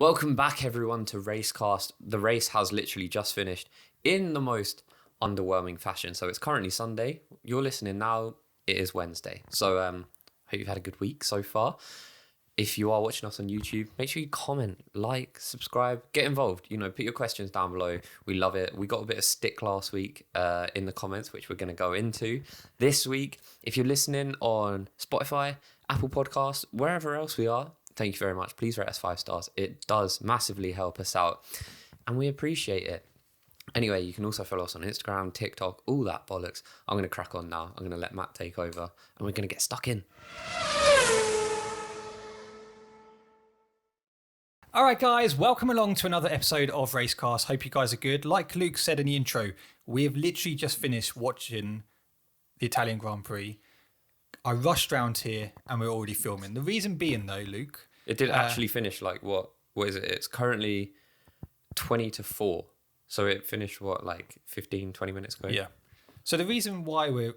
Welcome back, everyone, to Racecast. The race has literally just finished in the most underwhelming fashion. So it's currently Sunday. You're listening now. It is Wednesday. So hope you've had a good week so far. If you are watching us on YouTube, make sure you comment, like, subscribe, get involved. You know, put your questions down below. We love it. We got a bit of stick last week in the comments, which we're going to go into this week. If you're listening on Spotify, Apple Podcasts, wherever else we are, thank you very much. Please rate us 5 stars. It does massively help us out, and we appreciate it. Anyway, you can also follow us on Instagram, TikTok, all that bollocks. I'm going to crack on now. I'm going to let Matt take over, and we're going to get stuck in. All right, guys, welcome along to another episode of Racecast. Hope you guys are good. Like Luke said in the intro, we have literally just finished watching the Italian Grand Prix. I rushed round here and we're already filming. The reason being, though, Luke... It did actually finish, like, what is it? It's currently 20-4. So it finished, 15, 20 minutes ago? Yeah. So the reason why we're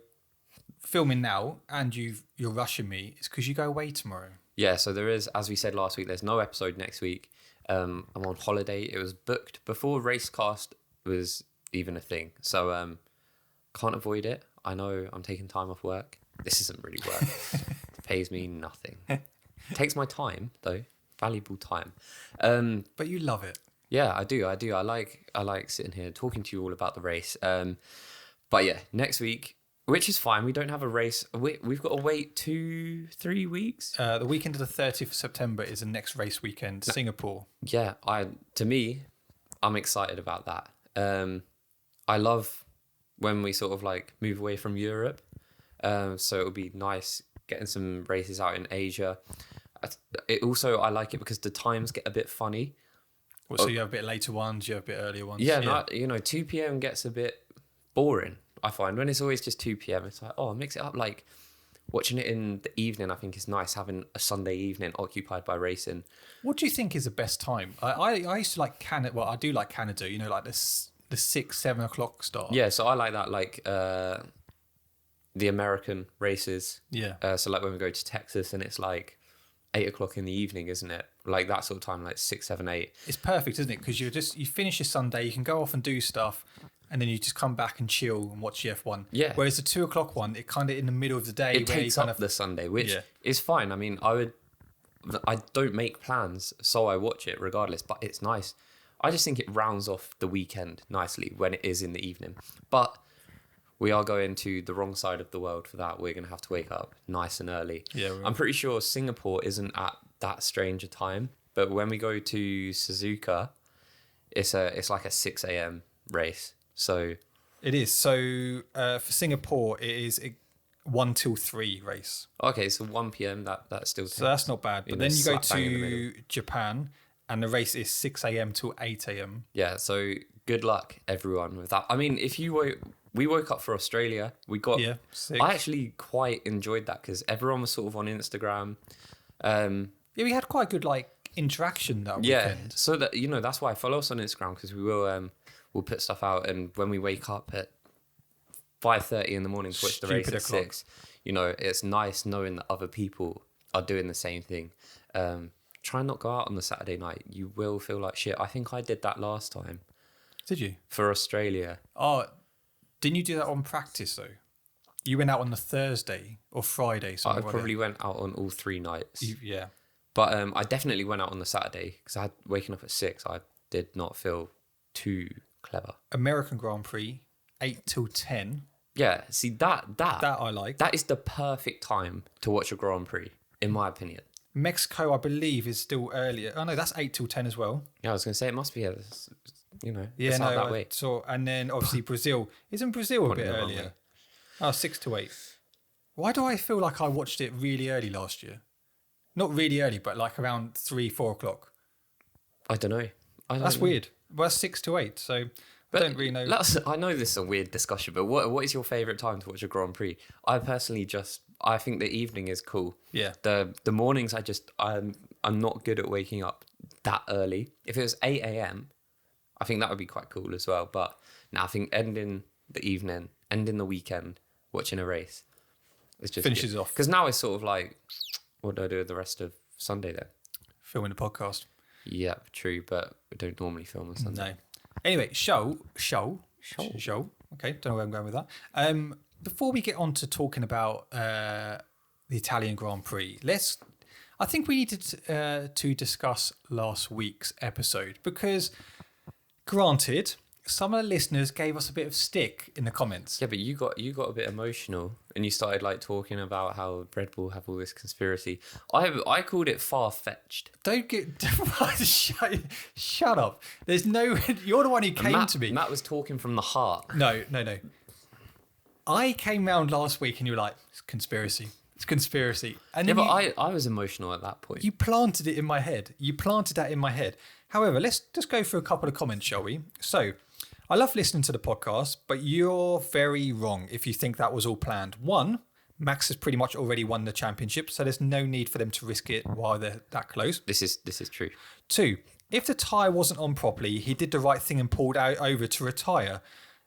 filming now and you're rushing me is because you go away tomorrow. Yeah, so there is, as we said last week, there's no episode next week. I'm on holiday. It was booked before Racecast was even a thing. So can't avoid it. I know I'm taking time off work. This isn't really work. It pays me nothing. Takes my time, though. Valuable time. But you love it. Yeah, I do. I like sitting here talking to you all about the race. But yeah, next week, which is fine. We don't have a race. We've got to wait 2-3 weeks. The weekend of the 30th of September is the next race weekend, Singapore. Yeah, I'm excited about that. I love when we sort of move away from Europe. So it'll be nice getting some races out in Asia. I like it because the times get a bit funny. Well, so you have a bit later ones, you have a bit earlier ones. Yeah. 2 p.m. gets a bit boring, I find. When it's always just 2 p.m, it's mix it up. Watching it in the evening, I think is nice, having a Sunday evening occupied by racing. What do you think is the best time? I used to like Canada. Well, I do like Canada, the 6-7 o'clock start. Yeah, so I like that, the American races. Yeah. So when we go to Texas and it's 8 o'clock in the evening, isn't it? That sort of time, 6, 7, 8. It's perfect, isn't it? Because you finish your Sunday, you can go off and do stuff, and then you just come back and chill and watch the F1. Yeah. Whereas the 2 o'clock one, it kind of in the middle of the day. It takes up the Sunday, which is fine. I mean, I don't make plans, so I watch it regardless, but it's nice. I just think it rounds off the weekend nicely when it is in the evening. But we are going to the wrong side of the world for that. We're going to have to wake up nice and early. Yeah, I'm pretty sure Singapore isn't at that strange a time, but when we go to Suzuka, it's like a 6 a.m. race. So it is. So for Singapore, it is a 1 till 3 race. Okay, so 1 p.m. That's still. So that's not bad. But then you go to Japan, and the race is 6 a.m. till 8 a.m. Yeah. So good luck, everyone, with that. I mean, we woke up for Australia. We got. Yeah. Sick. I actually quite enjoyed that because everyone was sort of on Instagram. Yeah, we had quite good interaction that weekend. Yeah, so that that's why I follow us on Instagram, because we will we'll put stuff out, and when we wake up at 5:30 in the morning to watch the race at 6, it's nice knowing that other people are doing the same thing. Try and not go out on the Saturday night. You will feel like shit. I think I did that last time. Did you? For Australia. Oh, didn't you do that on practice though? You went out on the Thursday or Friday. I probably went out on all 3 nights. Yeah. But I definitely went out on the Saturday because I had waking up at 6. I did not feel too clever. American Grand Prix, 8 till 10. Yeah, see that I like. That is the perfect time to watch a Grand Prix, in my opinion. Mexico, I believe, is still earlier. Oh no, that's 8 till 10 as well. Yeah, I was going to say it must be. It's yeah, out that way. So, and then obviously Brazil. Isn't Brazil a bit earlier? Oh, 6 to 8. Why do I feel like I watched it really early last year? Not really early, but around 3-4 o'clock. I don't know. That's weird. Well, that's 6 to 8, so I don't really know. I know this is a weird discussion, but what is your favourite time to watch a Grand Prix? I personally I think the evening is cool. Yeah. The mornings, I'm not good at waking up that early. If it was 8 a.m, I think that would be quite cool as well. But now I think ending the evening, ending the weekend, watching a race, it's just finishes off. Because now it's sort of what do I do with the rest of Sunday then? Filming the podcast. Yeah, true, but we don't normally film on Sunday. No. Anyway, show. Okay, don't know where I'm going with that. Before we get on to talking about the Italian Grand Prix, I think we needed to discuss last week's episode because, granted, some of the listeners gave us a bit of stick in the comments. Yeah, but you got a bit emotional and you started like talking about how Red Bull have all this conspiracy. I called it far-fetched. Don't get shut up. There's no. You're the one who came to me. Matt was talking from the heart. No. I came round last week and you were like, it's conspiracy. It's conspiracy. And Yeah, then but I was emotional at that point. you planted it in my head. You planted that in my head. However, let's just go through a couple of comments, shall we? So, I love listening to the podcast, but you're very wrong if you think that was all planned. One, Max has pretty much already won the championship, so there's no need for them to risk it while they're that close. This is true. Two, if the tyre wasn't on properly, he did the right thing and pulled out over to retire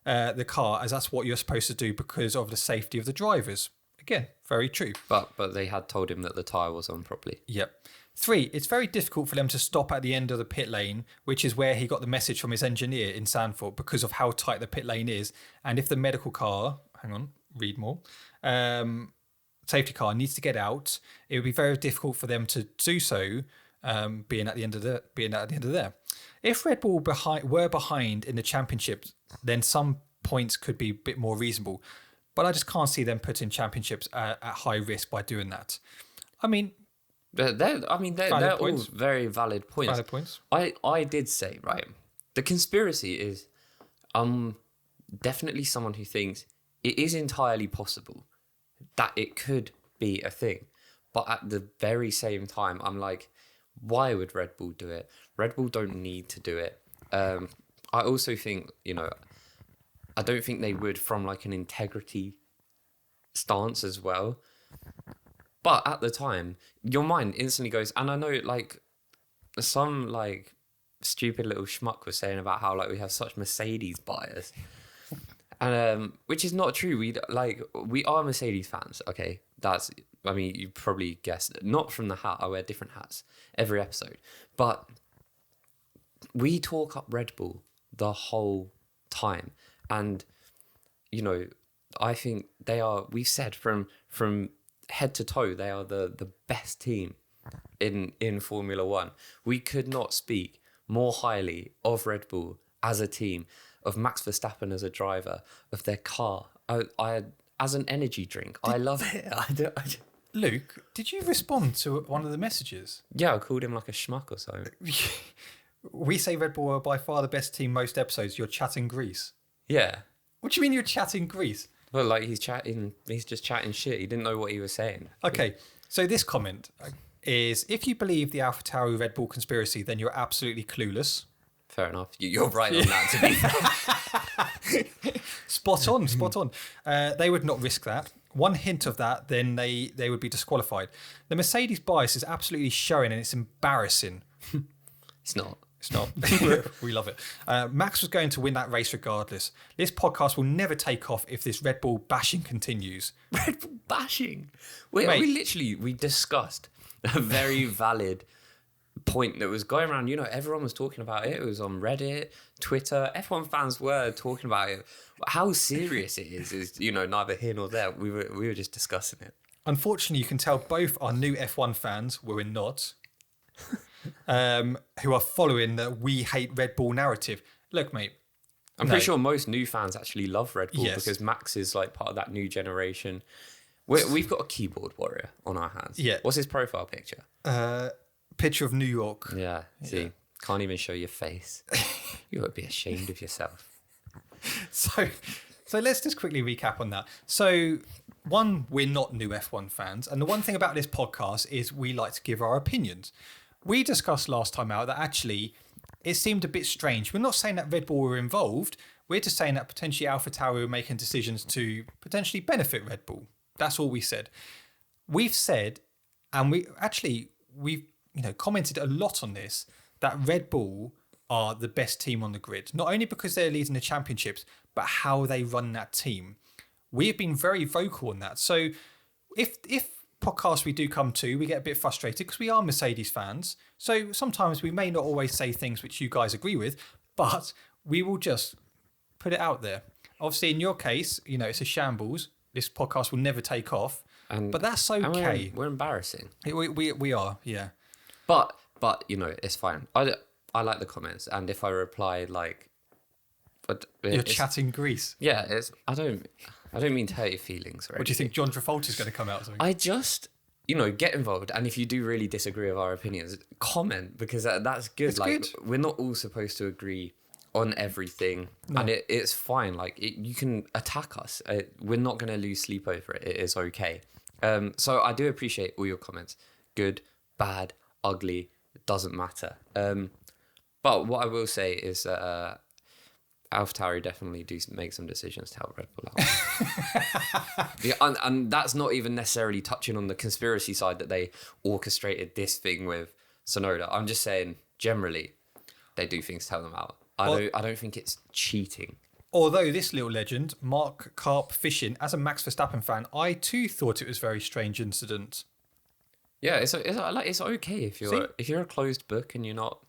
the car, as that's what you're supposed to do because of the safety of the drivers. Again, very true. But they had told him that the tyre was on properly. Yep. Three, it's very difficult for them to stop at the end of the pit lane, which is where he got the message from his engineer in Sandford because of how tight the pit lane is. And if the medical car, read more, safety car needs to get out, it would be very difficult for them to do so, being at the end of there. If Red Bull were behind in the championship, then some points could be a bit more reasonable. But I just can't see them putting championships at high risk by doing that. I mean, They're all very valid points. Valid points. I did say, right, the conspiracy is definitely someone who thinks it is entirely possible that it could be a thing. But at the very same time, I'm like, why would Red Bull do it? Red Bull don't need to do it. I also think, I don't think they would from like an integrity stance as well. But at the time, your mind instantly goes, and I know like some like stupid little schmuck was saying about how like we have such Mercedes bias, and which is not true. We are Mercedes fans. Okay, you probably guessed. Not from the hat. I wear different hats every episode, but we talk up Red Bull the whole time, and I think they are. We've said from head to toe, they are the best team in Formula One. We could not speak more highly of Red Bull as a team, of Max Verstappen as a driver, of their car. I as an energy drink. I love it. Luke, did you respond to one of the messages? Yeah, I called him like a schmuck or something. We say Red Bull are by far the best team most episodes. You're chatting grease. Yeah. What do you mean you're chatting grease? Well, like he's just chatting shit. He didn't know what he was saying. Okay, so this comment is, if you believe the AlphaTauri Red Bull conspiracy, then you're absolutely clueless. Fair enough. You're right on that, to be fair. Spot on. They would not risk that. One hint of that, then they would be disqualified. The Mercedes bias is absolutely showing and it's embarrassing. It's not. It's not. We love it. Max was going to win that race regardless. This podcast will never take off if this Red Bull bashing continues. Red Bull bashing? We discussed a very valid point that was going around. Everyone was talking about it. It was on Reddit, Twitter. F1 fans were talking about it. How serious it is neither here nor there. We were just discussing it. Unfortunately, you can tell both our new F1 fans were in knots. Who are following the "we hate Red Bull" narrative. Look, mate, I'm pretty sure most new fans actually love Red Bull, yes, because Max is like part of that new generation. We've got a keyboard warrior on our hands. Yeah. What's his profile picture? Picture of New York. Yeah. See, can't even show your face. You ought to be ashamed of yourself. So let's just quickly recap on that. So, one, we're not new F1 fans, and the one thing about this podcast is we like to give our opinions. We discussed last time out that actually it seemed a bit strange. We're not saying that Red Bull were involved. We're just saying that potentially AlphaTauri were making decisions to potentially benefit Red Bull. That's all we said. We've said, and we've commented a lot on this, that Red Bull are the best team on the grid. Not only because they're leading the championships, but how they run that team. We've been very vocal on that. So if podcasts we do come to, we get a bit frustrated because we are Mercedes fans. So sometimes we may not always say things which you guys agree with, but we will just put it out there. Obviously, in your case, it's a shambles. This podcast will never take off, but that's okay. And we're embarrassing. We are, yeah. But it's fine. I like the comments, and if I reply like, but you're chatting grease. Yeah, I don't mean to hurt your feelings. What do you think John Travolta's going to come out? Or something? I just get involved, and if you do really disagree with our opinions, comment, because that's good. It's like good. We're not all supposed to agree on everything, and it's fine. Like you can attack us. We're not going to lose sleep over it. It is okay. So I do appreciate all your comments. Good, bad, ugly. It doesn't matter. But what I will say is AlphaTauri definitely do make some decisions to help Red Bull out. Yeah, and that's not even necessarily touching on the conspiracy side that they orchestrated this thing with Tsunoda. I'm just saying, generally, they do things to help them out. I don't think it's cheating. Although this little legend, Mark Carp Fishing, as a Max Verstappen fan, I too thought it was a very strange incident. Yeah, it's okay if you're a closed book and you're not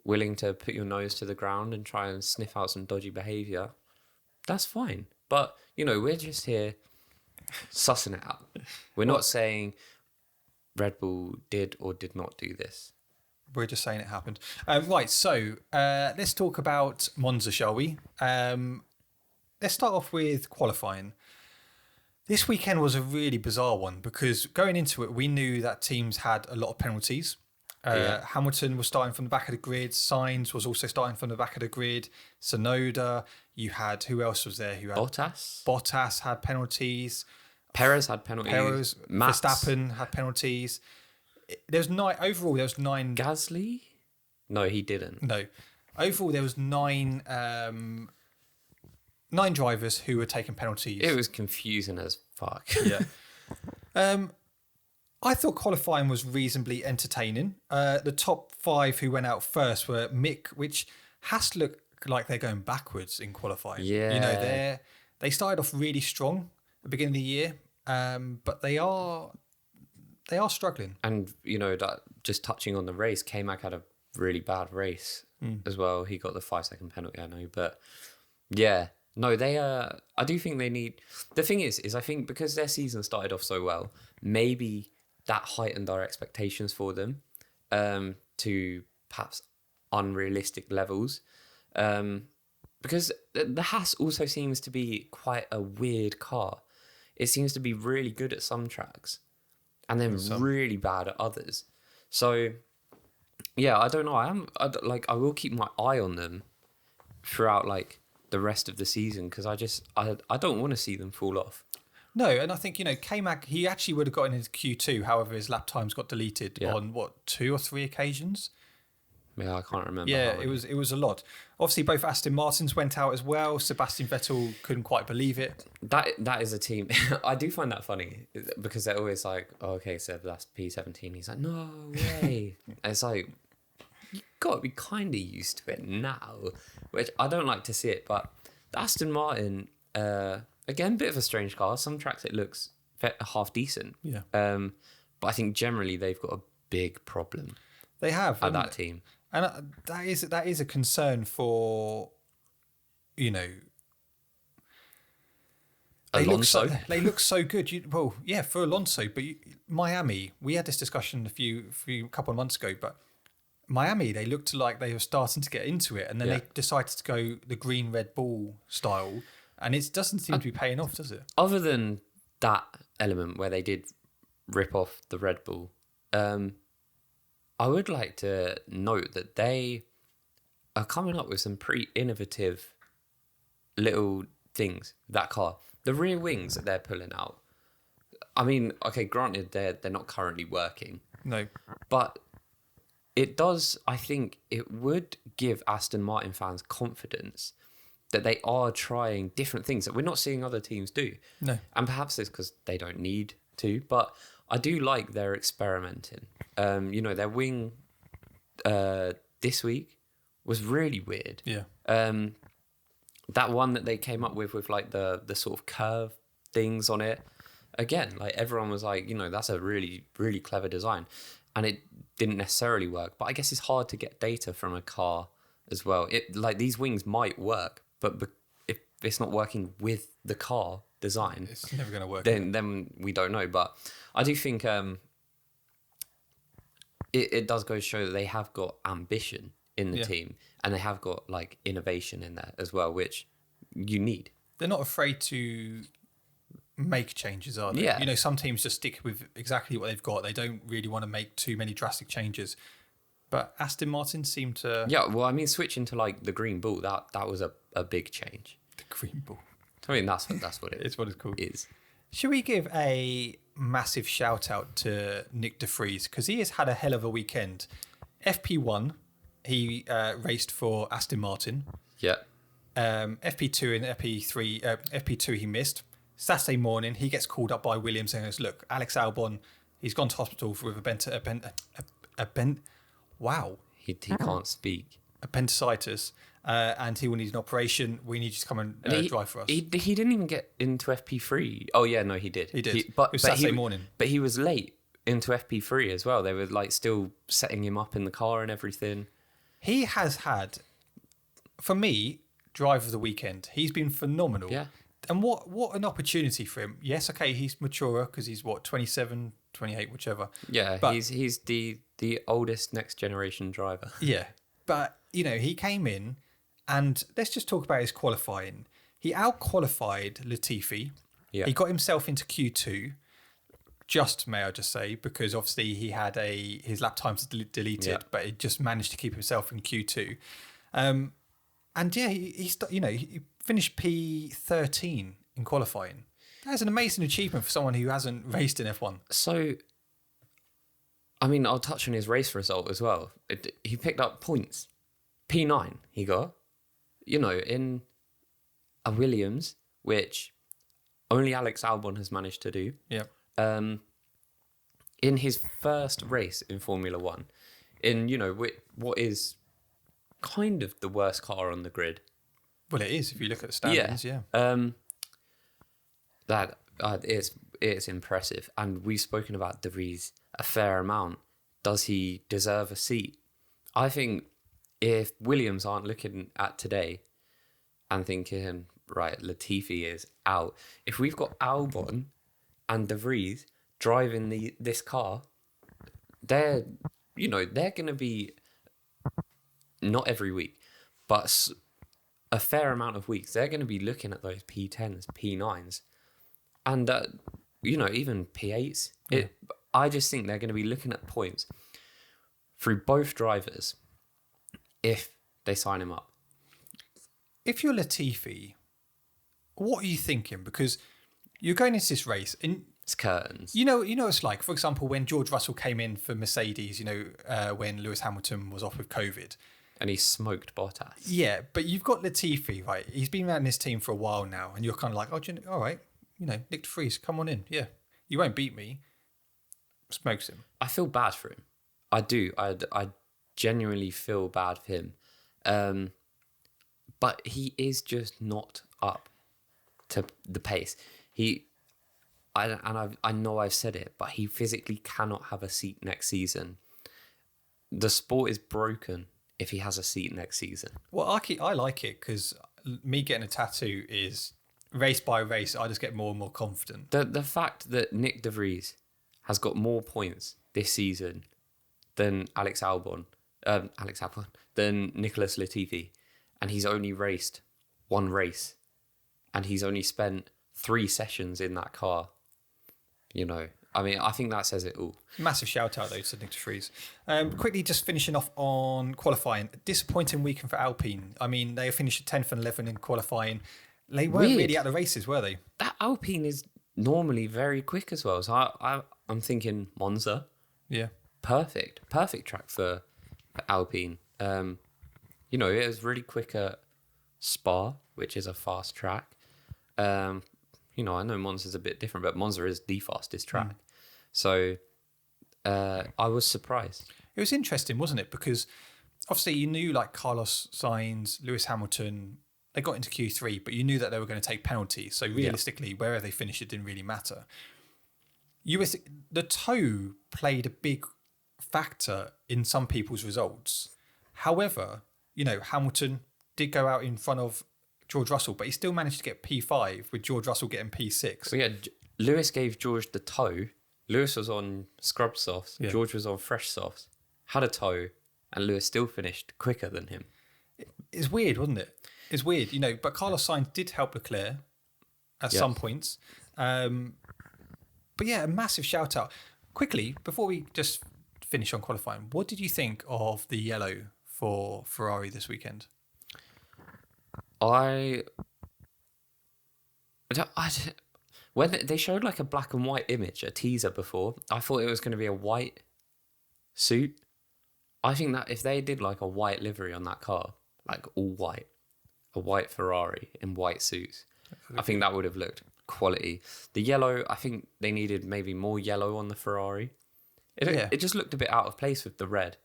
willing to put your nose to the ground and try and sniff out some dodgy behaviour. That's fine. But we're just here sussing it out. We're not saying Red Bull did or did not do this. We're just saying it happened. Right, so let's talk about Monza, shall we? Let's start off with qualifying. This weekend was a really bizarre one because going into it, we knew that teams had a lot of penalties. Hamilton was starting from the back of the grid. Sainz was also starting from the back of the grid. Tsunoda. You had, who else was there? Bottas had penalties. Perez had penalties. Verstappen had penalties. Overall, there was 9. Gasly? No, he didn't. No. Overall, there was 9 drivers who were taking penalties. It was confusing as fuck. Yeah. I thought qualifying was reasonably entertaining. The top 5 who went out first were Mick, which has to look like they're going backwards in qualifying. Yeah. They started off really strong at the beginning of the year, but they are struggling. And, that just touching on the race, K-Mag had a really bad race as well. He got the 5-second penalty, I know. But, yeah. No, I do think they need... The thing is I think because their season started off so well, maybe that heightened our expectations for them to perhaps unrealistic levels. Because the Haas also seems to be quite a weird car. It seems to be really good at some tracks and then really bad at others. So, yeah, I don't know. I will keep my eye on them throughout the rest of the season because I don't want to see them fall off. No, and I think, K-Mag, he actually would have gotten into Q2, however, his lap times got deleted on, 2 or 3 occasions? Yeah, I can't remember. Yeah, it was a lot. Obviously, both Aston Martins went out as well. Sebastian Vettel couldn't quite believe it. That is a team. I do find that funny because they're always like, oh, okay, Seb, that's P17. He's like, no way. And it's like, you've got to be kind of used to it now, which I don't like to see it. But the Aston Martin, again, bit of a strange car. Some tracks it looks half decent. Yeah. But I think generally they've got a big problem. They have at that team. And that is a concern for, Alonso. They look so good. For Alonso. But Miami, we had this discussion a couple of months ago. But Miami, they looked like they were starting to get into it, and then they decided to go the green Red Bull style, and it doesn't seem to be paying off, does it? Other than that element where they did rip off the Red Bull, I would like to note that they are coming up with some pretty innovative little things. That car, the rear wings that they're pulling out. I mean, okay, granted, they're not currently working. No, but it does. I think it would give Aston Martin fans confidence that they are trying different things that we're not seeing other teams do. No, and perhaps it's because they don't need to, but I do like their experimenting. Their wing this week was really weird. Yeah. That one that they came up with the sort of curve things on it, again, like everyone was like, that's a really, really clever design. And it didn't necessarily work. But I guess it's hard to get data from a car as well. It like these wings might work, but if it's not working with the car design, it's never going to work. Then we don't know. But I do think it does go to show that they have got ambition in the team, and they have got like innovation in there as well, which you need. They're not afraid to make changes, are they? Yeah. Some teams just stick with exactly what they've got. They don't really want to make too many drastic changes. But Aston Martin seemed to... Yeah, well, I mean, switching to like the green ball, that was a big change. The green ball. I mean, that's what it It's what it's called. is. Should we give a massive shout out to Nick de Vries? Because he has had a hell of a weekend. FP1, he raced for Aston Martin. Yeah. FP2 and FP2 he missed. Saturday morning, he gets called up by Williams and goes, look, Alex Albon, he's gone to hospital with He can't speak. appendicitis, and he will need an operation. We need you to come and drive for us. He didn't even get into FP3. Oh yeah, no, he did. He did. It was Saturday morning. But he was late into FP3 as well. They were like still setting him up in the car and everything. He has had, for me, drive of the weekend. He's been phenomenal. Yeah. And what an opportunity for him. Yes, okay, he's maturer because he's 27, 28, whichever. Yeah, but, he's the oldest next generation driver. Yeah. But, he came in and let's just talk about his qualifying. He out-qualified Latifi. Yeah. He got himself into Q2. May I just say, because obviously he had his lap times deleted, but he just managed to keep himself in Q2. And yeah, he finished P13 in qualifying. That's an amazing achievement for someone who hasn't raced in F1. So, I mean, I'll touch on his race result as well. He picked up points. P9 he got, in a Williams, which only Alex Albon has managed to do. Yeah. In his first race in Formula One, in, what is kind of the worst car on the grid. Well, it is if you look at the standings. Yeah. That it's impressive, and we've spoken about De Vries a fair amount. Does he deserve a seat? I think if Williams aren't looking at today and thinking, right, Latifi is out. If we've got Albon and De Vries driving this car, they're going to be, not every week, but a fair amount of weeks, they're going to be looking at those P10s, P9s, and, even P8s. Yeah. I just think they're going to be looking at points through both drivers if they sign him up. If you're Latifi, what are you thinking? Because you're going into this race and It's curtains. it's like, for example, when George Russell came in for Mercedes, when Lewis Hamilton was off with COVID. And he smoked Bottas. Yeah, but you've got Latifi, right? He's been around this team for a while now, and you're kind of like, all right, Nick de Vries, come on in. Yeah, you won't beat me. Smokes him. I feel bad for him. I do. I genuinely feel bad for him. But he is just not up to the pace. I know I've said it, but he physically cannot have a seat next season. The sport is broken if he has a seat next season. Well, I like it because me getting a tattoo is race by race. I just get more and more confident. The fact that Nick de Vries has got more points this season than than Nicholas Latifi, and he's only raced one race, and he's only spent 3 sessions in that car. I think that says it all. Massive shout out though to Nick de Vries. Quickly, just finishing off on qualifying. Disappointing weekend for Alpine. I mean, they finished 10th and 11th in qualifying. They weren't really at the races, were they? That Alpine is normally very quick as well. So I'm thinking Monza. Yeah. Perfect track for Alpine. It was really quick at Spa, which is a fast track. I know Monza's a bit different, but Monza is the fastest track. So I was surprised. It was interesting, wasn't it? Because obviously you knew like Carlos Sainz, Lewis Hamilton, they got into Q3, but you knew that they were going to take penalties. So realistically, wherever they finished, it didn't really matter. the toe played a big factor in some people's results. However, Hamilton did go out in front of George Russell, but he still managed to get P5 with George Russell getting P6. Well, yeah, Lewis gave George the toe. Lewis was on scrub softs. Yeah. George was on fresh softs. Had a toe, and Lewis still finished quicker than him. It's weird, wasn't it? It's weird, but Carlos Sainz did help Leclerc at some points. But yeah, a massive shout out. Quickly, before we just finish on qualifying, what did you think of the yellow for Ferrari this weekend? When they showed like a black and white image, a teaser before, I thought it was going to be a white suit. I think that if they did like a white livery on that car, like all white, a white Ferrari in white suits, I think that would have looked quality. The yellow, I think they needed maybe more yellow on the Ferrari. It just looked a bit out of place with the red.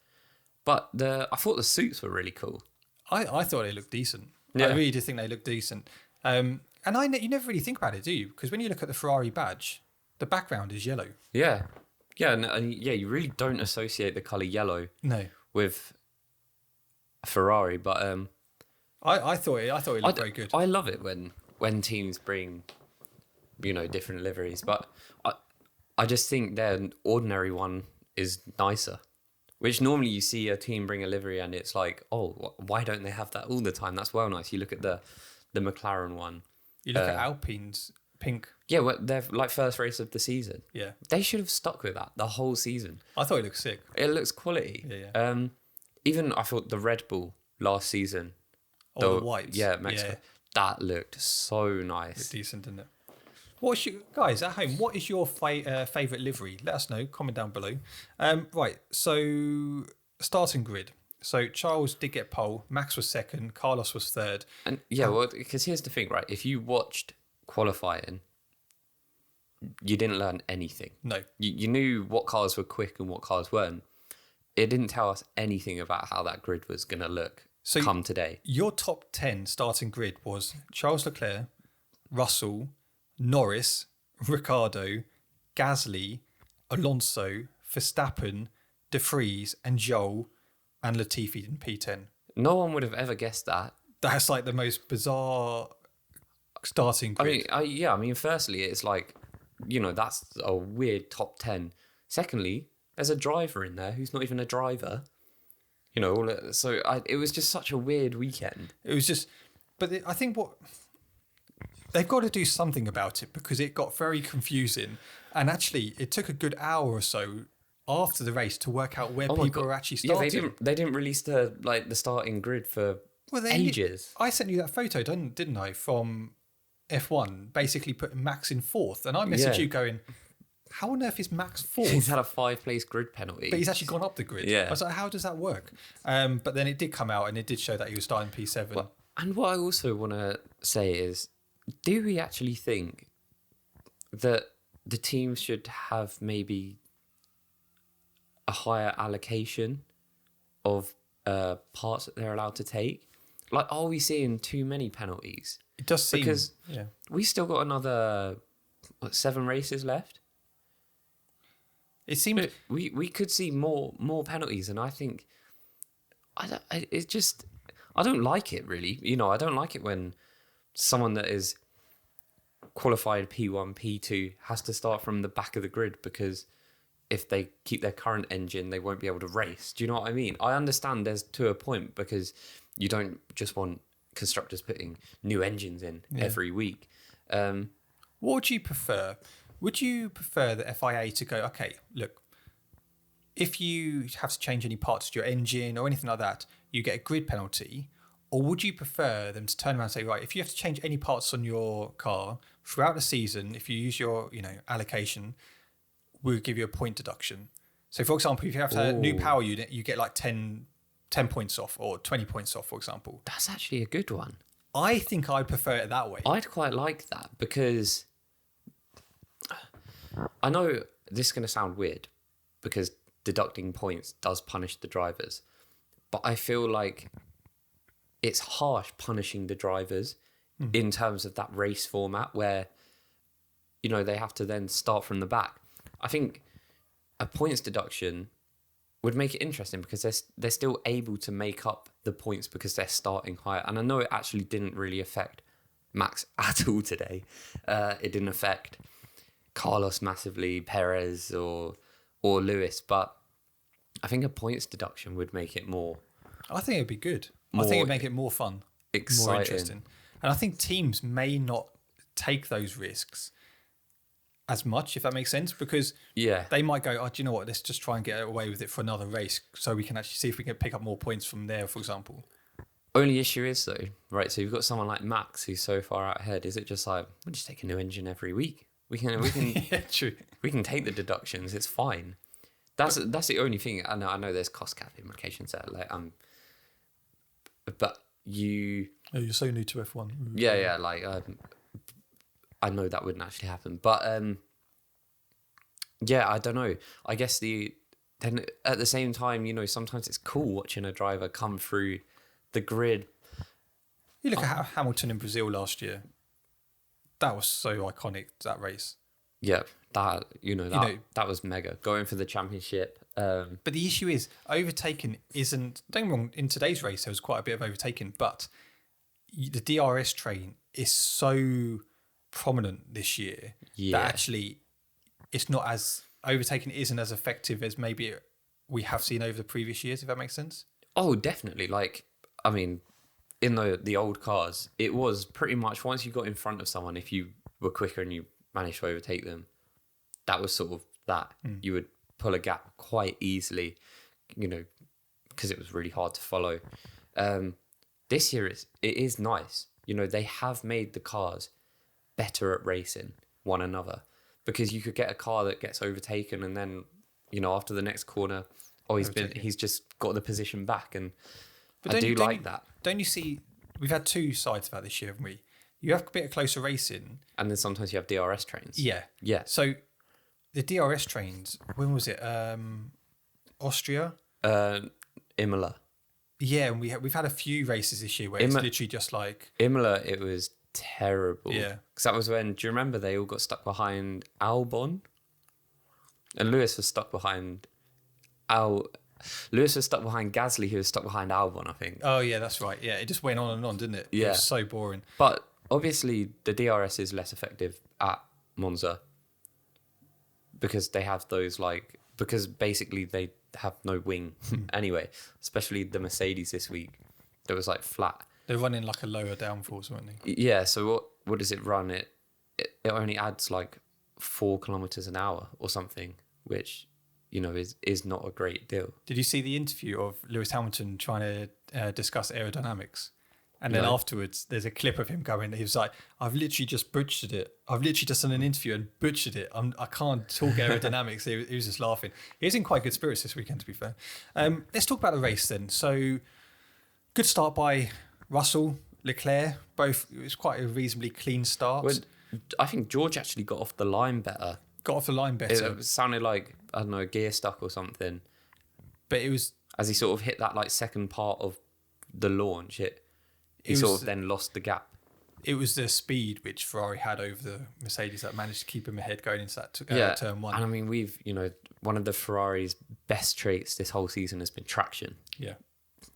But I thought the suits were really cool. I thought they looked decent. Yeah. I really did think they looked decent. And you never really think about it, do you? Because when you look at the Ferrari badge, the background is yellow. Yeah. Yeah, and you really don't associate the colour yellow with a Ferrari, but I thought it looked very good. I love it when teams bring, different liveries, but I just think their ordinary one is nicer. Which normally you see a team bring a livery and it's like, oh, why don't they have that all the time? That's well nice. You look at the McLaren one. You look at Alpine's pink. Yeah, well, they're like first race of the season. Yeah. They should have stuck with that the whole season. I thought it looked sick. It looks quality. Yeah. Even I thought the Red Bull last season. The whites. Yeah, Mexico. Yeah. That looked so nice. It's decent, didn't it? Guys at home, what is your favourite livery? Let us know. Comment down below. Right, so starting grid. So Charles did get pole. Max was second. Carlos was third. And well, because here's the thing, right? If you watched qualifying, you didn't learn anything. No. You knew what cars were quick and what cars weren't. It didn't tell us anything about how that grid was going to look come today. Your top 10 starting grid was Charles Leclerc, Russell, Norris, Ricciardo, Gasly, Alonso, Verstappen, De Vries, and Joel, and Latifi in P10. No one would have ever guessed that. That's like the most bizarre starting grid. I mean, firstly, it's like, that's a weird top 10. Secondly, there's a driver in there who's not even a driver. It was just such a weird weekend. It was just, I think they've got to do something about it because it got very confusing. And actually, it took a good hour or so after the race to work out where people are actually starting. Yeah, they didn't release the starting grid for ages. I sent you that photo, didn't I, from F1, basically putting Max in fourth. And I messaged you going, how on earth is Max fourth? He's had a 5-place grid penalty. But he's actually gone up the grid. Yeah. I was like, how does that work? But then it did come out and it did show that he was starting P7. Well, and what I also want to say is, do we actually think that the teams should have maybe a higher allocation of parts that they're allowed to take? Like, are we seeing too many penalties? It does seem... Because we still got another 7 races left. It seems we could see more penalties, and I think I don't like it really. I don't like it when someone that is qualified P1, P2 has to start from the back of the grid because if they keep their current engine, they won't be able to race. Do you know what I mean? I understand there's to a point because you don't just want constructors putting new engines in every week. What would you prefer? Would you prefer the FIA to go, okay, look, if you have to change any parts to your engine or anything like that, you get a grid penalty? Or would you prefer them to turn around and say, right, if you have to change any parts on your car throughout the season, if you use your allocation, we'll give you a point deduction. So, for example, if you have to have a new power unit, you get like 10 points off or 20 points off, for example. That's actually a good one. I think I'd prefer it that way. I'd quite like that because I know this is going to sound weird because deducting points does punish the drivers, but I feel like it's harsh punishing the drivers in terms of that race format where, they have to then start from the back. I think a points deduction would make it interesting because they're still able to make up the points because they're starting higher. And I know it actually didn't really affect Max at all today. It didn't affect Carlos massively, Perez or Lewis, but I think a points deduction would make it more. I think it'd be good. I think it'd make it more fun, exciting, more interesting. And I think teams may not take those risks as much, if that makes sense, because they might go, oh, do you know what, let's just try and get away with it for another race so we can actually see if we can pick up more points from there, for example. Only issue is though, right, so you've got someone like Max who's so far out ahead. Is it just like, we'll just take a new engine every week? We can yeah, true. We can take the deductions, it's fine. That's the only thing. I know there's cost cap implications there, like but you... Oh, you're so new to F1. Yeah, like... I know that wouldn't actually happen, but I don't know. I guess then at the same time, sometimes it's cool watching a driver come through the grid. You look at Hamilton in Brazil last year. That was so iconic, that race. Yeah, that was mega. Going for the championship. But the issue is, overtaking isn't... Don't get me wrong, in today's race there was quite a bit of overtaking, but the DRS train is so prominent this year that actually it's not as... Overtaking isn't as effective as maybe we have seen over the previous years, if that makes sense. Oh, definitely. Like, I mean, in the old cars, it was pretty much once you got in front of someone, if you were quicker and you managed to overtake them, that was sort of that. You would pull a gap quite easily, because it was really hard to follow. This year, it is nice. They have made the cars better at racing one another, because you could get a car that gets overtaken and then, after the next corner, he's just got the position back, and I do like that. Don't you see? We've had two sides of that this year, haven't we? You have a bit of closer racing, and then sometimes you have DRS trains. Yeah. So the DRS trains, when was it? Austria, Imola. Yeah, and we've had a few races this year where it's literally just like Imola. It was terrible. Yeah, because that was when. Do you remember they all got stuck behind Albon, and Lewis was stuck behind Lewis was stuck behind Gasly, who was stuck behind Albon, I think. Oh yeah, that's right. Yeah, it just went on and on, didn't it? Yeah, it was so boring. But obviously, the DRS is less effective at Monza because they have those because basically they have no wing anyway. Especially the Mercedes this week, it was flat. They're running like a lower downforce, weren't they? Yeah. So what does it run? It only adds 4 kilometers an hour or something, which is not a great deal. Did you see the interview of Lewis Hamilton trying to discuss aerodynamics? And then afterwards, there's a clip of him going, he was like, I've literally just butchered it. I've literally just done an interview and butchered it. I can't talk aerodynamics. He was just laughing. He was in quite good spirits this weekend, to be fair. Let's talk about the race then. So, good start by Russell, Leclerc. Both, it was quite a reasonably clean start. Well, I think George actually got off the line better. It sounded like, I don't know, gear stuck or something. But it was... As he sort of hit that second part of the launch, he sort of then lost the gap. It was the speed which Ferrari had over the Mercedes that managed to keep him ahead going into that turn one. And I mean, we've, one of the Ferrari's best traits this whole season has been traction. Yeah.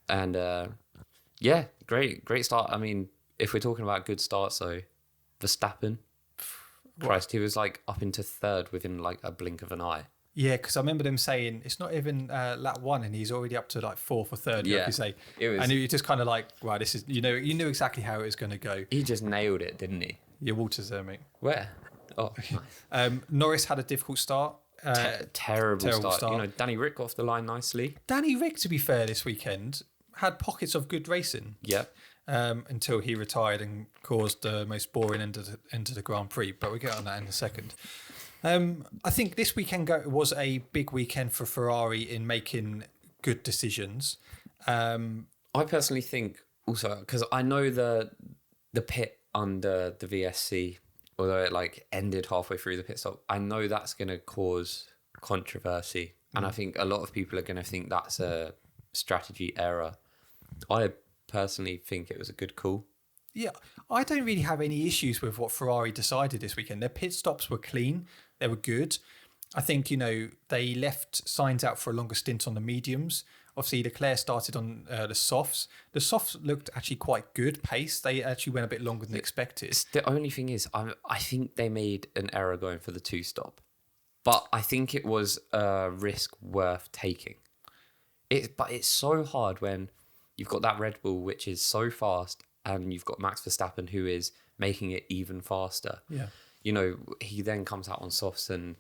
And great start. I mean, if we're talking about good starts, though, Verstappen, Christ, he was up into third within a blink of an eye. Yeah, because I remember them saying it's not even lap one, and he's already up to fourth or third. Yeah, like you say, it was, and you just kind of wow, this is you knew exactly how it was going to go. He just nailed it, didn't he? Yeah, Walter's there, mate. Where? Oh, nice. Norris had a difficult start. Terrible start. Danny Rick got off the line nicely. Danny Rick, to be fair, this weekend had pockets of good racing. Yeah. Until he retired and caused the most boring end of the Grand Prix, but we'll get on that in a second. I think this weekend was a big weekend for Ferrari in making good decisions. I personally think also, because I know the pit under the VSC, although it ended halfway through the pit stop, I know that's going to cause controversy. And I think a lot of people are going to think that's a strategy error. I personally think it was a good call. Yeah, I don't really have any issues with what Ferrari decided this weekend. Their pit stops were clean. They were good. I think, they left signs out for a longer stint on the mediums. Obviously, Leclerc started on the softs. The softs looked actually quite good pace. They actually went a bit longer than expected. The only thing is, I think they made an error going for the two-stop. But I think it was a risk worth taking. But it's so hard when you've got that Red Bull, which is so fast, and you've got Max Verstappen, who is making it even faster. Yeah. He then comes out on softs and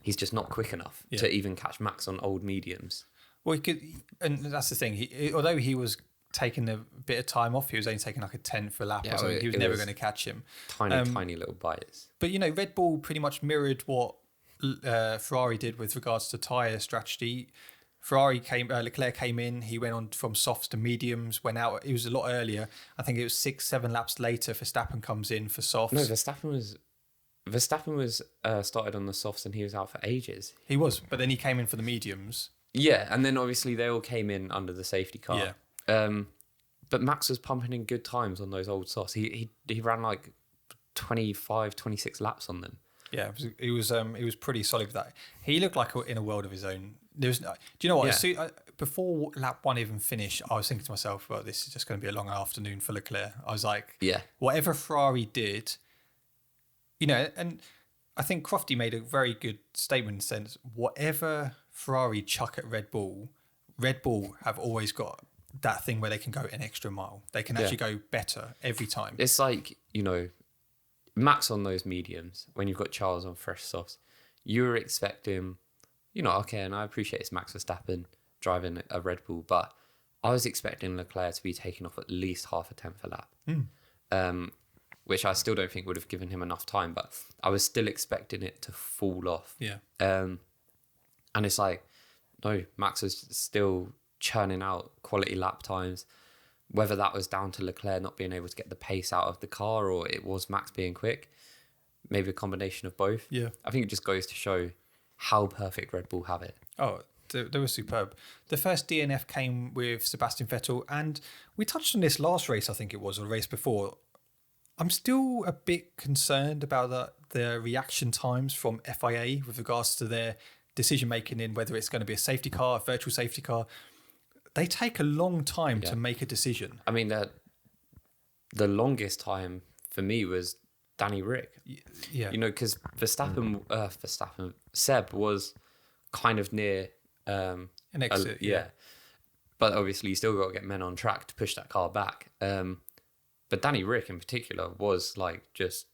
he's just not quick enough to even catch Max on old mediums. Well, he could, and that's the thing. Although he was taking a bit of time off, he was only taking like a 10th a lap or something. He was never going to catch him. Tiny little bites. But, Red Bull pretty much mirrored what Ferrari did with regards to tyre strategy. Leclerc came in, he went on from softs to mediums, went out. It was a lot earlier. I think it was 6-7 laps later. Verstappen comes in for softs. No, Verstappen was started on the softs and he was out for ages. He was, but then he came in for the mediums. Yeah, and then obviously they all came in under the safety car. Yeah. But Max was pumping in good times on those old softs. He ran like 25, 26 laps on them. Yeah, he was pretty solid with that. He looked like in a world of his own. Do you know what? Yeah. Before lap one even finished, I was thinking to myself, well, this is just going to be a long afternoon for Leclerc. I was like, whatever Ferrari did, and I think Crofty made a very good statement in the sense, whatever Ferrari chuck at Red Bull have always got that thing where they can go an extra mile. They can actually go better every time. It's like, Max on those mediums, when you've got Charles on fresh softs, you're expecting, okay, and I appreciate it's Max Verstappen driving a Red Bull, but I was expecting Leclerc to be taking off at least half a tenth a lap, which I still don't think would have given him enough time, but I was still expecting it to fall off. Yeah. And it's like, no, Max was still churning out quality lap times. Whether that was down to Leclerc not being able to get the pace out of the car or it was Max being quick, maybe a combination of both. Yeah. I think it just goes to show how perfect Red Bull have it. Oh, they were superb. The first DNF came with Sebastian Vettel, and we touched on this last race, I think it was, or the race before. I'm still a bit concerned about the reaction times from FIA with regards to their decision-making in whether it's going to be a safety car, a virtual safety car. They take a long time to make a decision. I mean, the longest time for me was Danny Rick. Yeah. Because Seb was kind of near an exit. Yeah. But obviously, you still got to get men on track to push that car back. But Danny Rick in particular was like just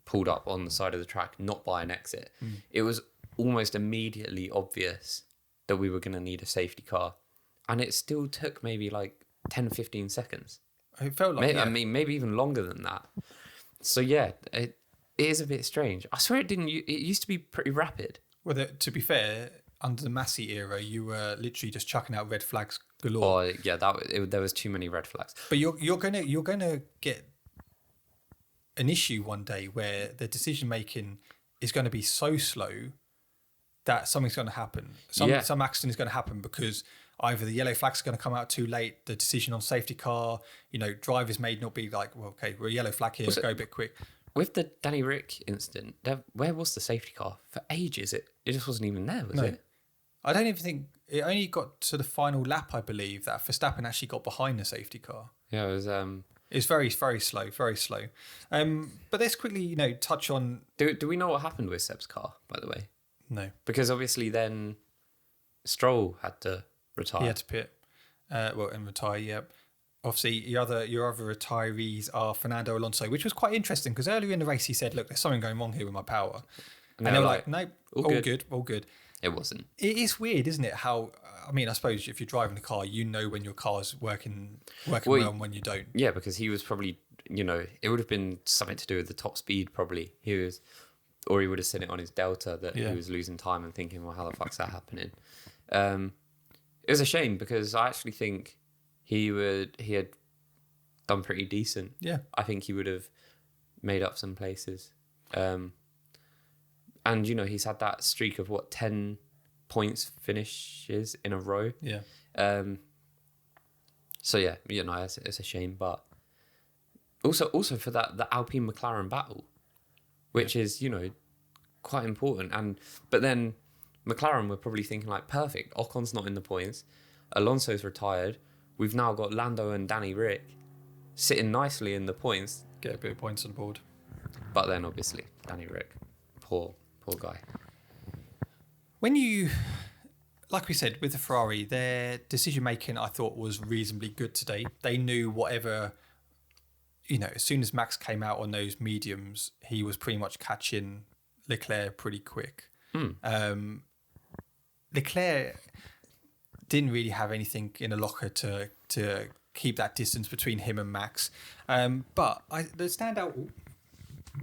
pulled up on the side of the track, not by an exit. It was almost immediately obvious that we were going to need a safety car. And it still took maybe like 10, 15 seconds. It felt like, I mean, maybe even longer than that. So yeah, it is a bit strange. I swear it didn't. It used to be pretty rapid. Well, to be fair, under the Massey era, you were literally just chucking out red flags galore. Oh yeah, there was too many red flags. But you're gonna get an issue one day where the decision making is going to be so slow that something's going to happen. Some accident is going to happen because either the yellow flag's going to come out too late, the decision on safety car, drivers may not be like, well, okay, we're a yellow flag here, go a bit quick. With the Danny Rick incident, where was the safety car? For ages, it just wasn't even there, was it? I don't even think, it only got to the final lap, I believe, that Verstappen actually got behind the safety car. Yeah, it was... It's very, very slow, very slow. But let's quickly, touch on... Do we know what happened with Seb's car, by the way? No. Because obviously then Stroll had to retire. He had to pit. And retire, yeah. Obviously, your other retirees are Fernando Alonso, which was quite interesting because earlier in the race he said, look, there's something going wrong here with my power. And they were like, nope, all good. It wasn't. It is weird, isn't it? How, I mean, I suppose if you're driving a car, you know when your car's working well and when you don't. Yeah, because he was probably, it would have been something to do with the top speed probably. He would have seen it on his Delta that he was losing time and thinking, well, how the fuck's that happening? It was a shame because I actually think he had done pretty decent. Yeah. I think he would have made up some places. And, he's had that streak of 10 points finishes in a row. Yeah. So yeah, it's a shame, but also for that, the Alpine McLaren battle, which is, quite important. But then McLaren were probably thinking like, perfect, Ocon's not in the points, Alonso's retired, we've now got Lando and Danny Rick sitting nicely in the points. Get a bit of points on board. But then obviously Danny Rick, poor guy. When you, like we said, with the Ferrari, their decision making I thought was reasonably good today. They knew whatever, as soon as Max came out on those mediums, he was pretty much catching Leclerc pretty quick. Leclerc didn't really have anything in a locker to keep that distance between him and Max. But the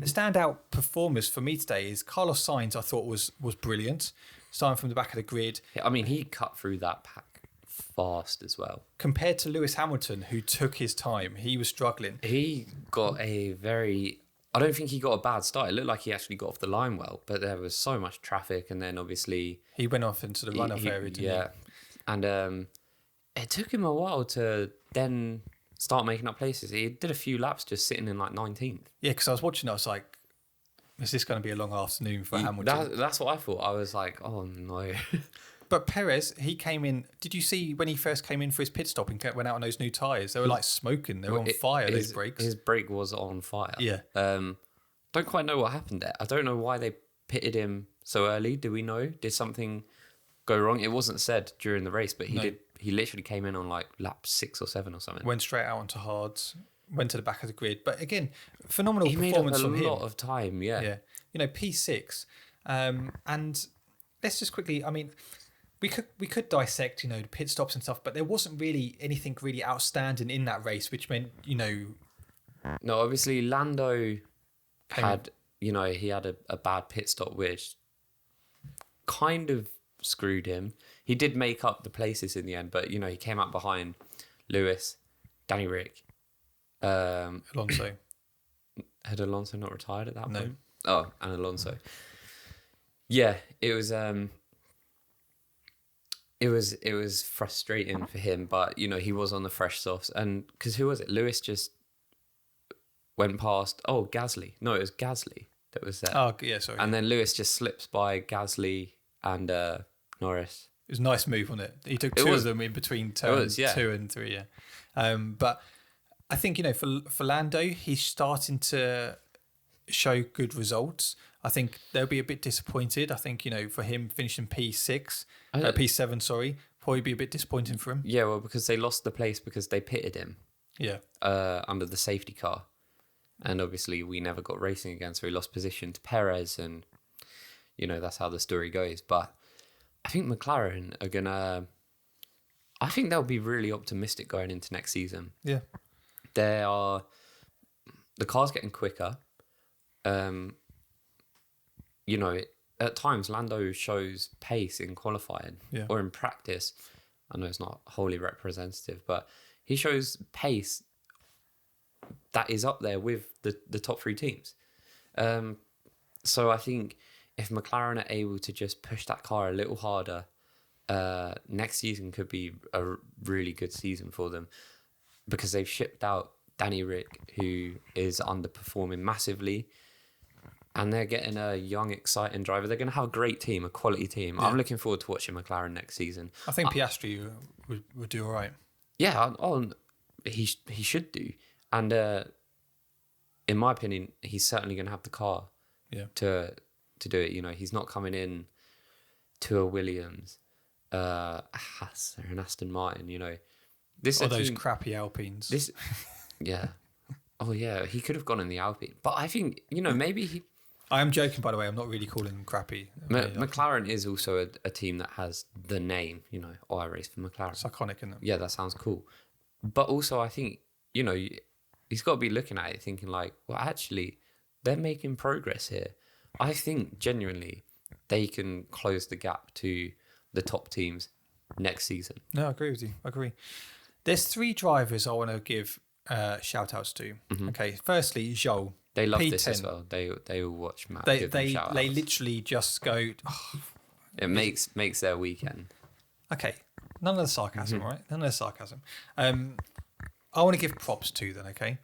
standout performers for me today is Carlos Sainz. I thought was brilliant, starting from the back of the grid. I mean, he cut through that pack fast as well. Compared to Lewis Hamilton, who took his time, he was struggling. He got I don't think he got a bad start. It looked like he actually got off the line well, but there was so much traffic, and then obviously he went off into the runoff area. Didn't he? And it took him a while to then start making up places. He did a few laps just sitting in like 19th. Yeah, because I was watching, I was like, is this going to be a long afternoon for Hamilton? That's what I thought. I was like, oh no. But Perez, he came in. Did you see when he first came in for his pit stop and went out on those new tyres? They were like smoking. They were on fire, those brakes. His brake was on fire. Yeah. Don't quite know what happened there. I don't know why they pitted him so early. Do we know? Did something go wrong? It wasn't said during the race, but he did. He literally came in on like lap 6 or 7 or something. Went straight out onto hards. Went to the back of the grid. But again, phenomenal performance from him. He made up a lot of time, yeah. Yeah. P6. And let's just quickly, I mean, we could dissect, the pit stops and stuff, but there wasn't really anything really outstanding in that race, which meant, No, obviously Lando had, he had a bad pit stop, which kind of screwed him. He did make up the places in the end, but, he came out behind Lewis, Danny Rick. Alonso. Had Alonso not retired at that point? No. Oh, and Alonso. Yeah, it was frustrating for him, but he was on the fresh softs, and because who was it? Lewis just went past. Oh, Gasly. No, it was Gasly that was there. Oh, yeah, sorry. And then Lewis just slips by Gasly and Norris. It was a nice move on it. He took two of them in between turn 2 and 3. Yeah, but I think for Lando, he's starting to show good results. I think they'll be a bit disappointed. I think, for him finishing P7, sorry, probably be a bit disappointing for him. Yeah, well, because they lost the place because they pitted him. Yeah. Under the safety car. And obviously we never got racing again, so he lost position to Perez, and, that's how the story goes. But I think McLaren are going to... I think they'll be really optimistic going into next season. Yeah. The car's getting quicker. At times Lando shows pace in qualifying or in practice. I know it's not wholly representative, but he shows pace that is up there with the top 3 teams. So I think if McLaren are able to just push that car a little harder, next season could be a really good season for them, because they've shipped out Danny Rick, who is underperforming massively, and they're getting a young, exciting driver. They're going to have a great team, a quality team. Yeah. I'm looking forward to watching McLaren next season. I think Piastri would do all right. Yeah, he should do. And in my opinion, he's certainly going to have the car to do it. He's not coming in to a Williams, a Haas or an Aston Martin, those crappy Alpines. Yeah. Oh, yeah, he could have gone in the Alpine. But I think, maybe he... I am joking, by the way. I'm not really calling them crappy. McLaren is also a team that has the name, I race for McLaren. It's iconic, isn't it? Yeah, that sounds cool. But also, I think, he's got to be looking at it thinking like, well, actually, they're making progress here. I think, genuinely, they can close the gap to the top teams next season. No, I agree with you. I agree. There's 3 drivers I want to give shout-outs to. Mm-hmm. Okay, firstly, Zhou. They love P10. this as well. They will watch Matt. They literally just go... Oh. It makes their weekend. Okay, none of the sarcasm, right? None of the sarcasm. I want to give props to them, okay?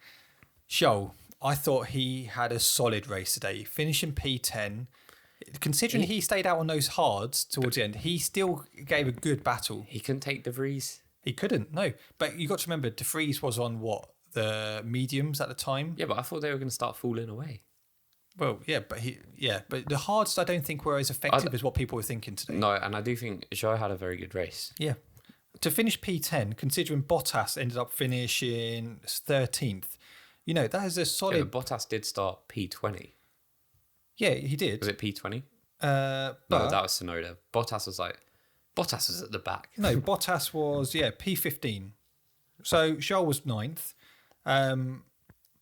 Zhou, I thought he had a solid race today. Finishing P10, Considering he stayed out on those hards towards the end, he still gave a good battle. He couldn't take De Vries. He couldn't, no. But you got to remember, De Vries was on the mediums at the time. Yeah, but I thought they were going to start falling away. Well, yeah, but the hards I don't think were as effective as what people were thinking today. No, and I do think Zhou had a very good race. Yeah. To finish P10, considering Bottas ended up finishing 13th, that is a solid. Yeah, but Bottas did start P20. Yeah, he did. Was it P20? No, No, that was Sonoda. Bottas was at the back. No, Bottas was, P15. So Zhou was 9th.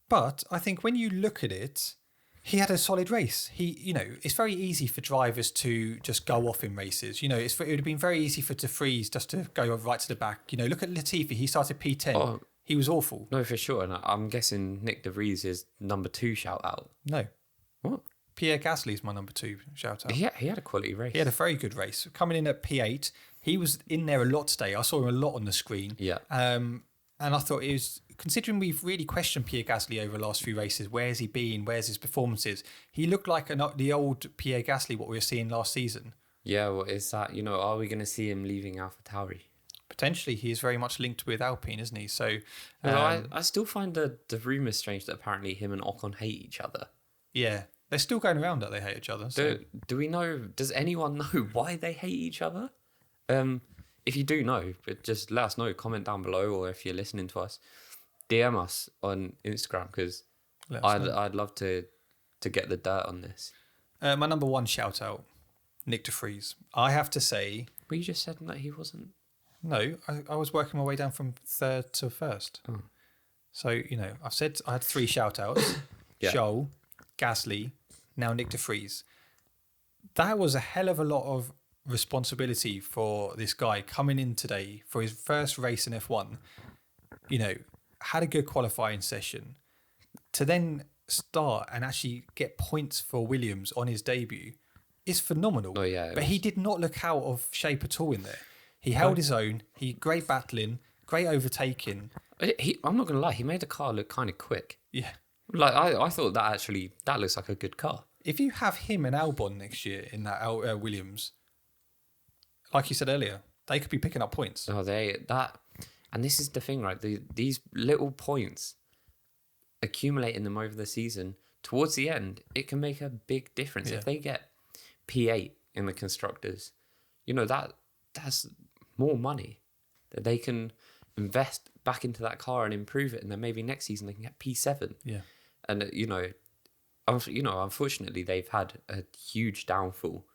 But I think when you look at it, he had a solid race. It's very easy for drivers to just go off in races. It would have been very easy for De Vries just to go right to the back. Look at Latifi. He started P10. Oh, he was awful. No, for sure. And I'm guessing Nick De Vries is number 2 shout out. No. What? Pierre Gasly's my number 2 shout out. He had a quality race. He had a very good race. Coming in at P8, he was in there a lot today. I saw him a lot on the screen. Yeah. And I thought it was, considering we've really questioned Pierre Gasly over the last few races, where's he been, where's his performances? He looked like the old Pierre Gasly, what we were seeing last season. Yeah, well, is that, are we going to see him leaving AlphaTauri? Potentially, he is very much linked with Alpine, isn't he? So, I still find the rumours strange that apparently him and Ocon hate each other. Yeah, they're still going around that they hate each other. So. Do we know, does anyone know why they hate each other? If you do know, just let us know, comment down below, or if you're listening to us, DM us on Instagram, because I'd love to get the dirt on this. My number 1 shout out, Nick De Vries. I have to say... But you just said that he wasn't... No, I was working my way down from 3rd to 1st. Oh. So, I've said I had 3 shout outs. Yeah. Zhou, Gasly, now Nick De Vries. That was a hell of a lot of responsibility for this guy coming in today for his first race in F1. Had a good qualifying session to then start and actually get points for Williams on his debut is phenomenal. Oh yeah, but he did not look out of shape at all in there. He held his own. He great battling, great overtaking. I'm not gonna lie, he made the car look kind of quick. Yeah. Like I thought that looks like a good car. If you have him and Albon next year in that Williams, like you said earlier, they could be picking up points. Oh, and this is the thing, right? These little points, accumulating them over the season, towards the end, it can make a big difference. Yeah. If they get P8 in the constructors, that's more money that they can invest back into that car and improve it, and then maybe next season they can get P7. Yeah. And unfortunately they've had a huge downfall,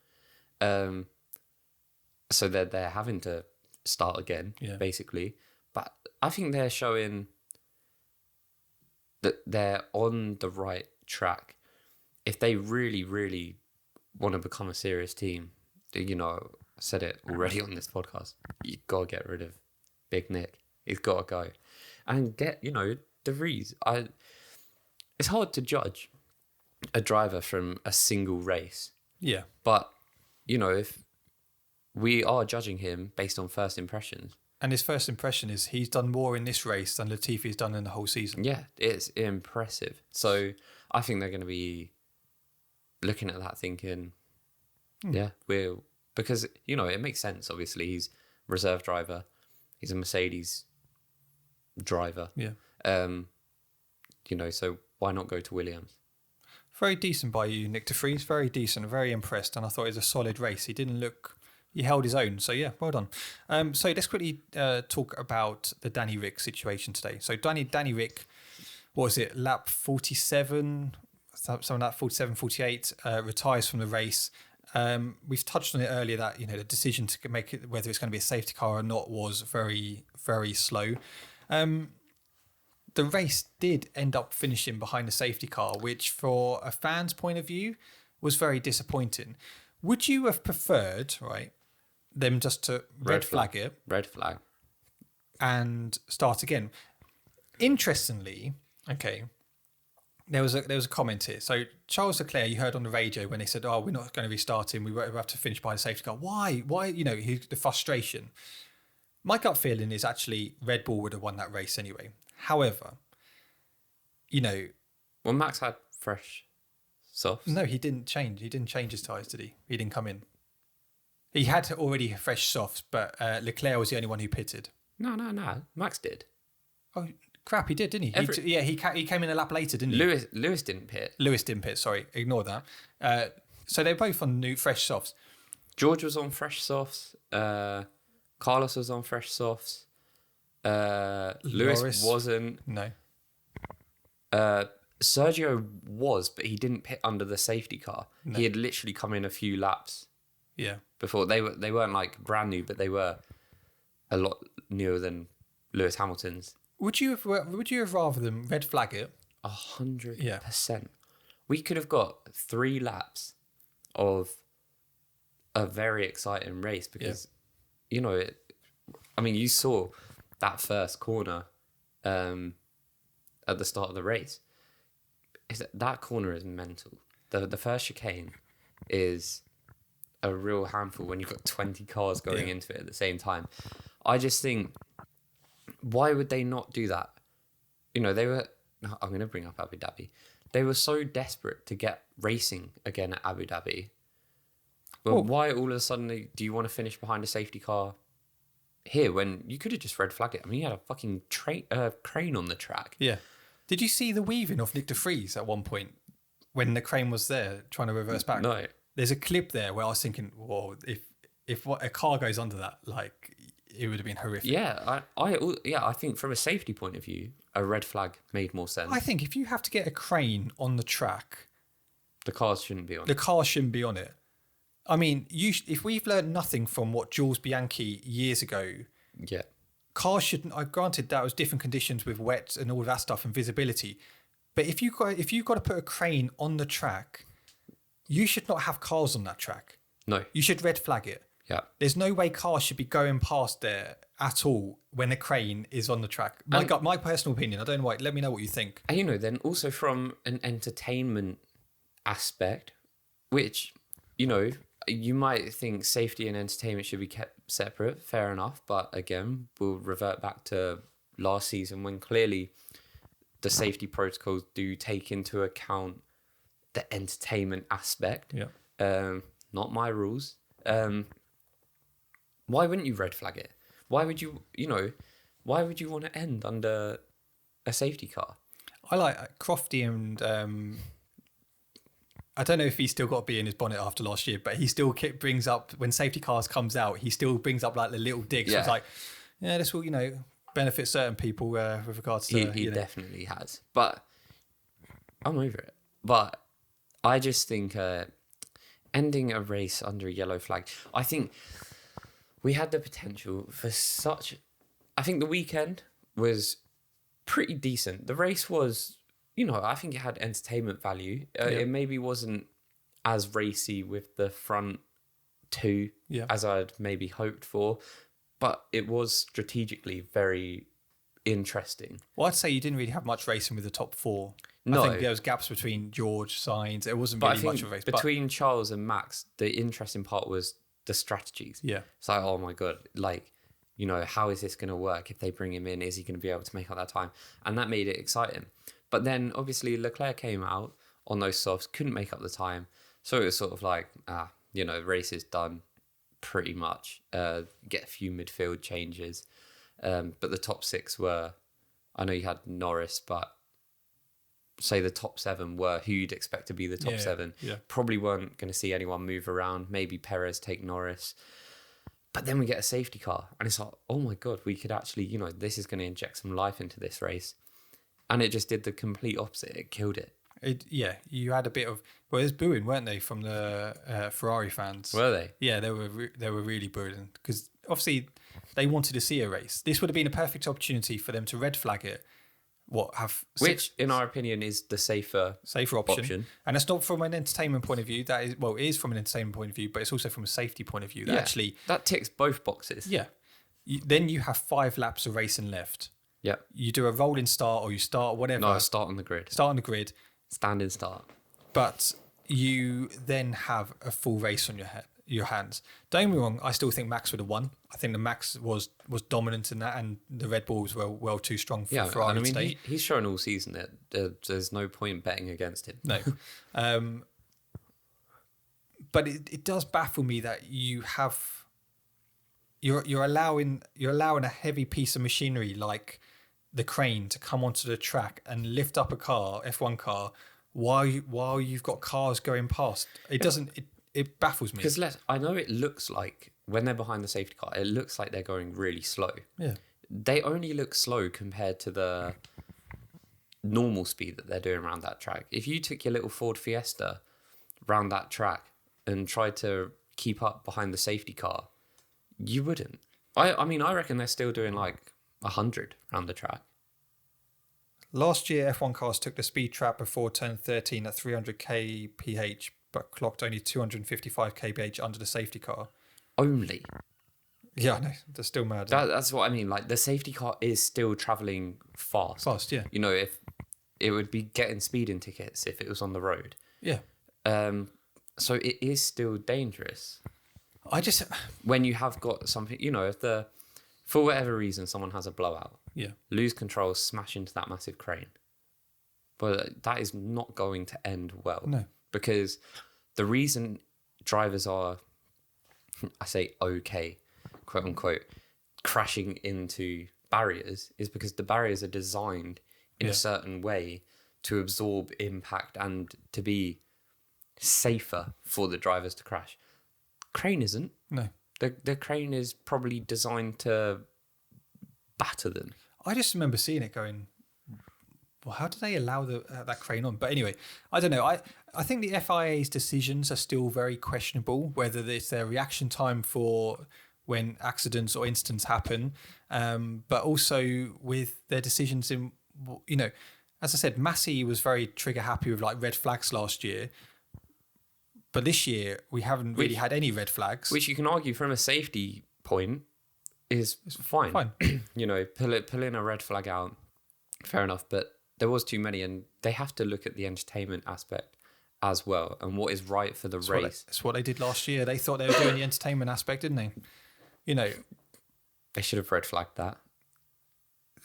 so they're having to start again, basically. But I think they're showing that they're on the right track. If they really, really want to become a serious team, I said it already on this podcast, you got to get rid of Big Nick. He's got to go. And get, De Vries. It's hard to judge a driver from a single race. Yeah. But, if we are judging him based on first impressions. And his first impression is he's done more in this race than Latifi's done in the whole season. Yeah, it's impressive. So I think they're going to be looking at that thinking, because, it makes sense, obviously. He's reserve driver. He's a Mercedes driver. Yeah. So why not go to Williams? Very decent by you, Nick De Vries. Very decent. Very impressed. And I thought it was a solid race. He held his own. So, yeah, well done. So let's quickly talk about the Danny Rick situation today. So Danny Rick, what was it, lap 47, something like that, 47, 48, retires from the race. We've touched on it earlier that, the decision to make it, whether it's going to be a safety car or not, was very, very slow. The race did end up finishing behind the safety car, which for a fan's point of view was very disappointing. Would you have preferred, right, them just to red flag it? Red flag. And start again. Interestingly, okay, there was a comment here. So Charles Leclerc, you heard on the radio when they said, "Oh, we're not going to be starting. We have to finish by the safety car." Why? The frustration. My gut feeling is actually Red Bull would have won that race anyway. However, well, Max had fresh softs. No, he didn't change. He didn't change his tyres, did he? He didn't come in. He had already fresh softs, but Leclerc was the only one who pitted. No. Max did. Oh, crap, he did, didn't he? He came in a lap later, didn't he? Lewis didn't pit. Lewis didn't pit, sorry. Ignore that. So they're both on new fresh softs. George was on fresh softs. Carlos was on fresh softs. Lewis wasn't. No. Sergio was, but he didn't pit under the safety car. No. He had literally come in a few laps. Yeah. Before they weren't like brand new, but they were a lot newer than Lewis Hamilton's. Would you have rather them red flag it? 100%. We could have got 3 laps of a very exciting race because, you know, you saw that first corner at the start of the race. That corner is mental. The first chicane is a real handful when you've got 20 cars going into it at the same time. I just think, why would they not do that? You know, I'm going to bring up Abu Dhabi. They were so desperate to get racing again at Abu Dhabi. But why all of a sudden do you want to finish behind a safety car here when you could have just red flagged it? I mean, you had a fucking crane on the track. Yeah. Did you see the weaving of Nick de Vries at one point when the crane was there trying to reverse back? No. There's a clip there where I was thinking, whoa, if a car goes under that, like, it would have been horrific. Yeah, I think from a safety point of view, a red flag made more sense. I think if you have to get a crane on the track, the cars shouldn't be on it. The car shouldn't be on it. I mean, if we've learned nothing from what Jules Bianchi years ago, cars shouldn't. Granted, that was different conditions with wet and all that stuff and visibility, but if you've got to put a crane on the track, you should not have cars on that track. No, you should red flag it. Yeah, there's no way cars should be going past there at all when a crane is on the track. My personal opinion. I don't know why. Let me know what you think. And, you know, then also from an entertainment aspect, which, you know, you might think safety and entertainment should be kept separate. Fair enough. But again, we'll revert back to last season when clearly the safety protocols do take into account the entertainment aspect. Yeah. Not my rules. Why wouldn't you red flag it? Why would you want to end under a safety car? I like Crofty and I don't know if he's still got to be in his bonnet after last year, but he still brings up, when safety cars comes out, he still brings up like the little digs. Yeah. So it's like, yeah, this will, you know, benefit certain people with regards to... He definitely has. But I'm over it. But I just think ending a race under a yellow flag, I think we had the potential for such... I think the weekend was pretty decent. The race was... You know, I think it had entertainment value. It maybe wasn't as racy with the front two as I'd maybe hoped for, but it was strategically very interesting. Well, I'd say you didn't really have much racing with the top 4. No. I think there was gaps between George, Sainz. It wasn't really much of a race. Between Charles and Max, the interesting part was the strategies. Yeah. It's like, oh my God, like, you know, how is this going to work? If they bring him in, is he going to be able to make up that time? And that made it exciting. But then, obviously, Leclerc came out on those softs, couldn't make up the time. So it was sort of like, you know, race is done pretty much. Get a few midfield changes. But the top 6 were, I know you had Norris, but say the top 7 were who you'd expect to be the top 7. Yeah. Probably weren't going to see anyone move around. Maybe Perez take Norris. But then we get a safety car. And it's like, oh my God, we could actually, you know, this is going to inject some life into this race. And it just did the complete opposite. It killed it. You had a bit of... Well, there's booing, weren't they, from the Ferrari fans? Were they? Yeah, they were really booing. Because obviously they wanted to see a race. This would have been a perfect opportunity for them to red flag it. Which, in our opinion, is the safer option. And it's not from an entertainment point of view. It is from an entertainment point of view, but it's also from a safety point of view. That ticks both boxes. Yeah. Then you have 5 laps of racing left. Yeah. You do a rolling start or you start whatever. No, start on the grid. Standing start. But you then have a full race on your your hands. Don't get me wrong, I still think Max would have won. I think the Max was dominant in that, and the Red Bulls were well too strong for Ferrari and I mean, today. he's shown all season that there's no point betting against him. No. But it does baffle me that you're allowing a heavy piece of machinery like the crane to come onto the track and lift up a car, F1 car, while you've got cars going past. It baffles me. Because I know it looks like when they're behind the safety car, it looks like they're going really slow. Yeah. They only look slow compared to the normal speed that they're doing around that track. If you took your little Ford Fiesta around that track and tried to keep up behind the safety car, you wouldn't. I mean, I reckon they're still doing like 100 around the track. Last year, F1 cars took the speed trap before turn 13 at 300 kph, but clocked only 255 kph under the safety car. Only? Yeah, I know. They're still mad. That's what I mean. Like, the safety car is still travelling fast. Fast, yeah. You know, if it would be getting speeding tickets if it was on the road. Yeah. So it is still dangerous. When you have got something, you know, if for whatever reason someone has a blowout, lose control, smash into that massive crane. But that is not going to end well. No. Because the reason drivers are, I say okay, quote unquote, crashing into barriers is because the barriers are designed in a certain way to absorb impact and to be safer for the drivers to crash. Crane isn't. No. The crane is probably designed to batter them. I just remember seeing it going, well, how do they allow that crane on? But anyway, I don't know. I think the FIA's decisions are still very questionable, whether it's their reaction time for when accidents or incidents happen, but also with their decisions in, you know, as I said, Massey was very trigger happy with like red flags last year. But this year, we haven't really had any red flags. Which you can argue from a safety point is fine. You know, pulling a red flag out, fair enough. But there was too many, and they have to look at the entertainment aspect as well and what is right for the race. That's what they did last year. They thought they were doing the entertainment aspect, didn't they? You know. They should have red flagged that.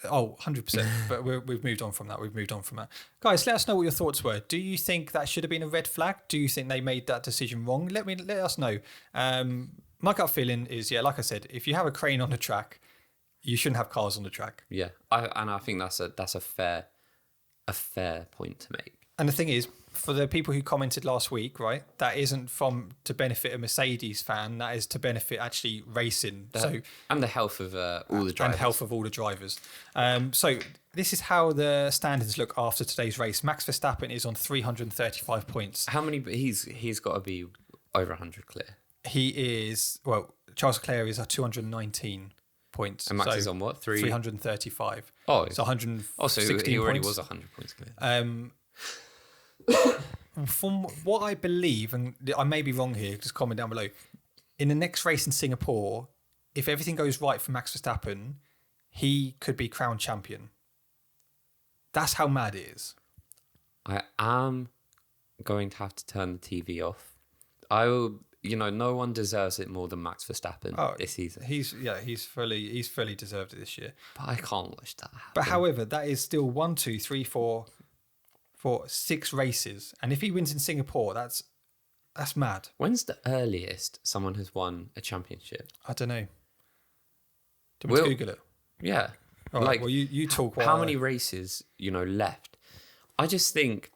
Oh, 100%. But we've moved on from that. Guys, let us know what your thoughts were. Do you think that should have been a red flag? Do you think they made that decision wrong? Let us know. My gut feeling is, like I said, if you have a crane on the track, you shouldn't have cars on the track. Yeah, I think that's a fair point to make. And the thing is, for the people who commented last week, right, that isn't to benefit a Mercedes fan. That is to benefit actually racing. And the health of all the drivers. And health of all the drivers. So this is how the standings look after today's race. Max Verstappen is on 335 points. How many? He's got to be over 100 clear. He is, Charles Leclerc is at 219 points. And Max is on what? 335. Oh, so 116 so he already points. was 100 points clear. From what I believe, and I may be wrong here, just comment down below. In the next race in Singapore, if everything goes right for Max Verstappen, he could be crowned champion. That's how mad it is. I am going to have to turn the TV off. I will. You know, no one deserves it more than Max Verstappen this season. He's fully deserved it this year. But I can't watch that happen. But however, that is still 1, 2, 3, 4, 6 races, and if he wins in Singapore, that's mad. When's the earliest someone has won a championship? I don't know. Do you want to Google it? Yeah. All right, well, you talk. How many races, left? I just think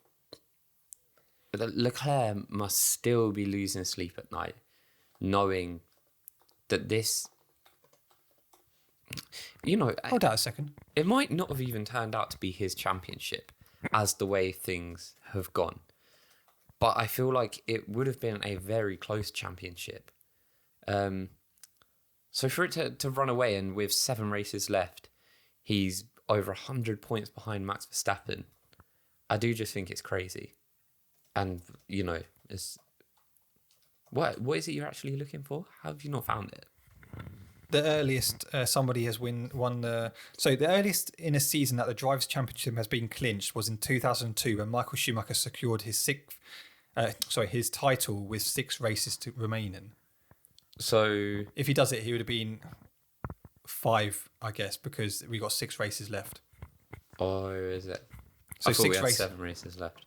that Leclerc must still be losing sleep at night, knowing that this, Hold out a second. It might not have even turned out to be his championship as the way things have gone. But I feel like it would have been a very close championship. So for it to run away, and with 7 races left, he's over 100 points behind Max Verstappen. I do just think it's crazy. And, it's... What is it you're actually looking for? How have you not found it? The earliest somebody has won the... So the earliest in a season that the Drivers' Championship has been clinched was in 2002, when Michael Schumacher secured his title with 6 races to remain in. So If he does it, he would have been 5, I guess, because we got 6 races left. oh, is it? So I thought 6 we had races. 7 races left.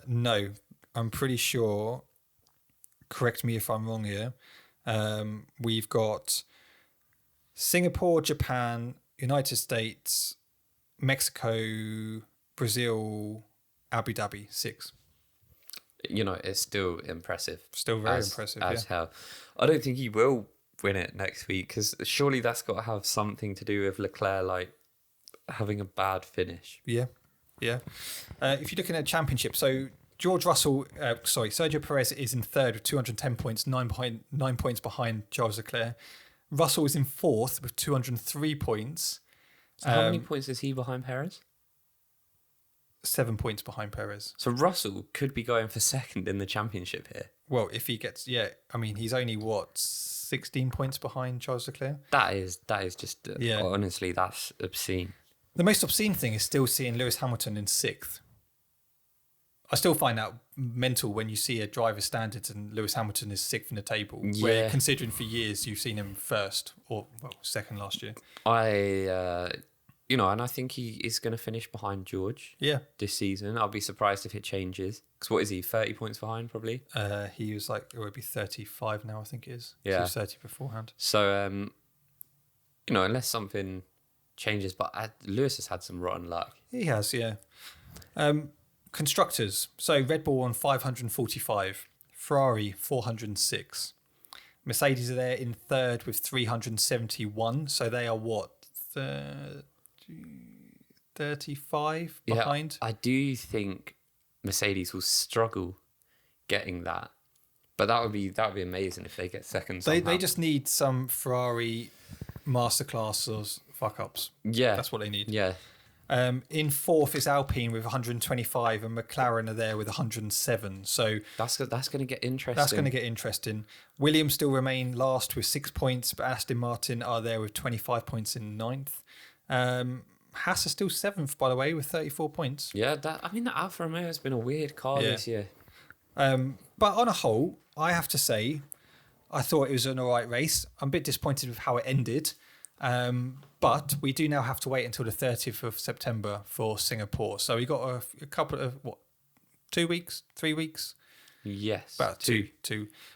No, I'm pretty sure. Correct me if I'm wrong here. We've got Singapore, Japan, United States, Mexico, Brazil, Abu Dhabi. 6. You know, it's still impressive. Still very impressive. As hell. I don't think he will win it next week because surely that's got to have something to do with Leclerc like having a bad finish. Yeah. If you're looking at championship, so Sergio Perez is in third with 210 points, 9 points behind Charles Leclerc. Russell is in fourth with 203 points. So how many points is he behind Perez? 7 points behind Perez. So Russell could be going for second in the championship here. Well, if he gets, he's only 16 points behind Charles Leclerc. That is just honestly, that's obscene. The most obscene thing is still seeing Lewis Hamilton in 6th. I still find that mental when you see a driver's standards and Lewis Hamilton is 6th in the table. Yeah. Where considering for years you've seen him first or second last year. And I think he is going to finish behind George. Yeah. This season, I'll be surprised if it changes. Because what is he? 30 points behind, probably. He was it would be 35 now. I think it is. Yeah. He was 30 beforehand. So unless something changes, but Lewis has had some rotten luck. He has, yeah. Constructors. So Red Bull on 545, Ferrari 406. Mercedes are there in third with 371. So they are 35 behind. I do think Mercedes will struggle getting that, but that would be amazing if they get second. They just need some Ferrari masterclass or fuck ups. Yeah, that's what they need. Yeah. In fourth is Alpine with 125, and McLaren are there with 107. So that's going to get interesting. That's going to get interesting. Williams still remain last with 6 points, but Aston Martin are there with 25 points in ninth. Haas are still 7th, by the way, with 34 points. Yeah, the Alfa Romeo has been a weird car this year. But on a whole, I have to say, I thought it was an all right race. I'm a bit disappointed with how it ended. But we do now have to wait until the 30th of September for Singapore. So we got a couple of, 2 weeks, 3 weeks? Yes. About two.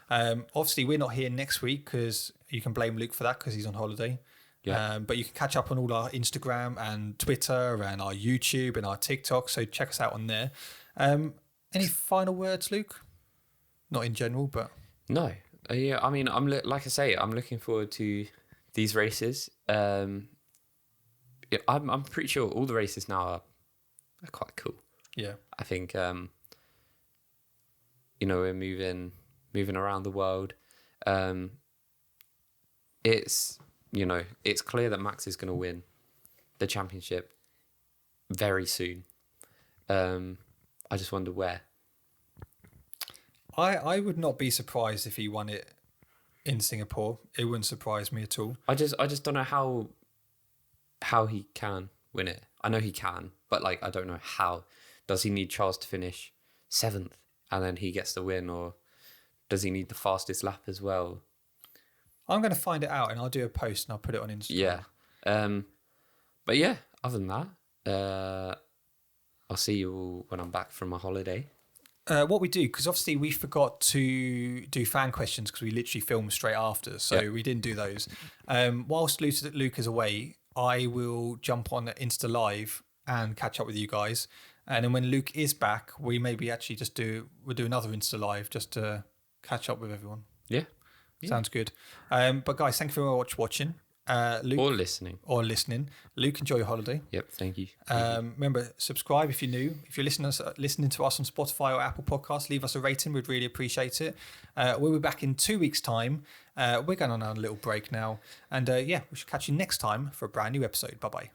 Obviously, we're not here next week because you can blame Luke for that because he's on holiday. Yeah. But you can catch up on all our Instagram and Twitter and our YouTube and our TikTok. So check us out on there. Any final words, Luke? Not in general, but... No. Yeah, like I say, I'm looking forward to these races. I'm pretty sure all the races now are quite cool. Yeah. I think, we're moving around the world. It's clear that Max is going to win the championship very soon. I just wonder where. I would not be surprised if he won it in Singapore. It wouldn't surprise me at all. I just don't know how he can win it. I know he can, but I don't know how. Does he need Charles to finish 7th and then he gets the win, or does he need the fastest lap as well? I'm going to find it out and I'll do a post and I'll put it on Instagram. Yeah. But yeah, other than that, I'll see you all when I'm back from my holiday. What we do, because obviously we forgot to do fan questions because we literally filmed straight after, so we didn't do those. Whilst Luke is away, I will jump on Insta Live and catch up with you guys. And then when Luke is back, we maybe actually we'll do another Insta Live just to catch up with everyone. Yeah. Sounds good. But guys, thank you very much for watching. Luke, or listening. Luke, enjoy your holiday. Yep, thank you. Remember, subscribe if you're new. If you're listening to us on Spotify or Apple Podcasts, leave us a rating. We'd really appreciate it. We'll be back in 2 weeks' time. We're going on a little break now. And we should catch you next time for a brand new episode. Bye-bye.